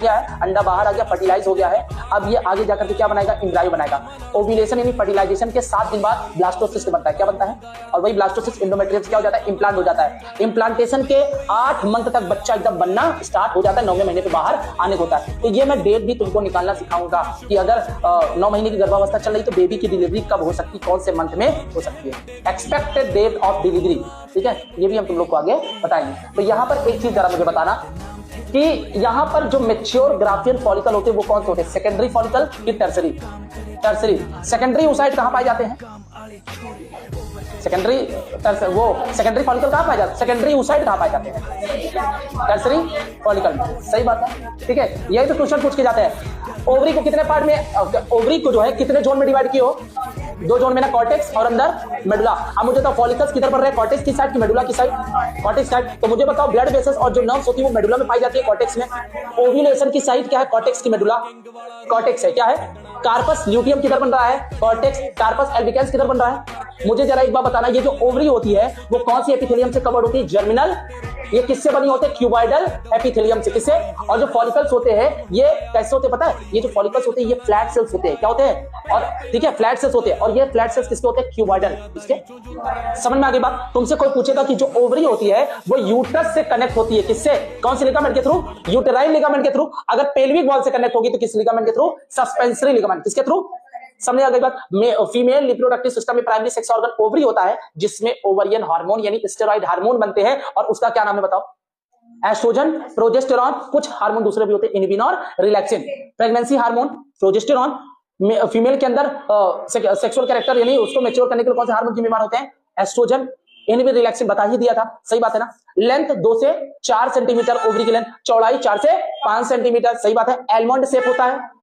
गया है, अंडा बाहर आ गया, फर्टिलाइज हो गया है। अब ये आगे जाकर के क्या बनाएगा, एम्ब्रायो बनाएगा। ओव्यूलेशन यानी फर्टिलाइजेशन के 7 दिन बाद ब्लास्टोसिस्ट बनता है। क्या बनता है? और वही ब्लास्टोसिस्ट एंडोमेट्रियम क्या हो जाता है, इम्प्लांट हो जाता है। इम्प्लांटेशन के 8 मंथ तक बच्चा एकदम बनना स्टार्ट हो जाता है, 9वें महीने पे बाहर आने को होता है। तो ये मैं डेट भी तुमको निकालना सिखाऊंगा कि अगर 9 महीने की गर्भावस्था चल रही तो बेबी की डिलीवरी कब हो सकती, कौन से मंथ में हो सकती है, एक्सपेक्टेड डेट ऑफ डिलीवरी। ठीक है, ये भी हम तुम लोग को आगे बताएंगे। तो यहां पर एक चीज जरा मुझे बताना कि यहां पर जो मैच्योर ग्राफियन फॉलिकल होते हैं वो कौन से होते हैं, सेकेंडरी फॉलिकल कि टर्सरी? टर्सरी। सेकेंडरी ओसाइट कहां पाए जाते हैं? सेकेंडरी सेकेंडरी फॉलिकल कहां पाए जाते हैं? सेकेंडरी ओसाइट कहां पाए जाते हैं? टर्सरी फॉलिकल में। सही बात है, ठीक है। यही तो क्वेश्चन पूछ के जाते हैं। ओवरी को कितने पार्ट में, ओवरी को जो है कितने जोन में डिवाइड किए हो? 2 जोन में ना, कॉर्टेक्स और अंदर मेडुला। अब मुझे तो फॉलिकल्स किधर बढ़ रहे हैं, कॉर्टेक्स की साइड की मेडुला की साइड? Cortex side. तो मुझे बताओ ब्लड वेसल्स और जो नर्व्स होती है वो मेडुला में पाई जाती है, कॉर्टेक्स में। ओव्यूलेशन की साइड क्या है, कॉर्टेक्स की मेडुला, कॉर्टेक्स है। क्या है? कार्पस ल्यूटियम किधर बन रहा है, कॉर्टेक्स। कार्पस एल्बिकेंस किधर बन रहा है? मुझे जरा एक बार बताना, ये जो ओवरी होती है वो कौन सी एपिथेलियम से कवर्ड होती है? जर्मिनल। ये किससे बनी होते हैं? क्यूबॉइडल एपिथेलियम से। किससे? और जो फॉलिकल्स होते हैं ये कैसे होते हैं पता है? ये जो फॉलिकल्स होते हैं ये फ्लैट सेल्स होते हैं। क्या होते हैं? और ठीक है, फ्लैट सेल्स होते हैं। और ये फ्लैट सेल्स किसके होते हैं? क्यूबॉइडल। किसके? समझ में आ गई बात? तुमसे कोई पूछेगा कि जो ओवरी होती है वो यूट्रस से कनेक्ट होती है, किससे? कौन से लिगामेंट के थ्रू? यूटेराइन लिगामेंट के थ्रू। अगर पेल्विक वॉल से कनेक्ट होगी तो किस लिगामेंट के थ्रू? Suspensory ligament. किसके थ्रू? समझ आ गई बात? फीमेल रिप्रोडक्टिव सिस्टम में प्राइमरी सेक्स ऑर्गन ओवरी होता है, जिसमें ओवरियन हार्मोन यानी स्टेरॉइड हार्मोन बनते हैं। और उसका क्या नाम है बताओ? एस्ट्रोजन, प्रोजेस्टेरॉन, कुछ हार्मोन दूसरे भी होते हैं, इनहिबिन और relaxin. Pregnancy hormone progesterone. Female के अंदर सेक्सुअल कैरेक्टर यानी उसको मैच्योर करने के लिए कौन से हार्मोन की बीमार होते हैं? Estrogen, inhibin, relaxin. बता ही दिया था, सही बात है ना। लेंथ 2 से 4 सेंटीमीटर ओवरी की लेंथ, चौड़ाई 4 से 5 सेंटीमीटर। सही बात है। एलमंड शेप होता है,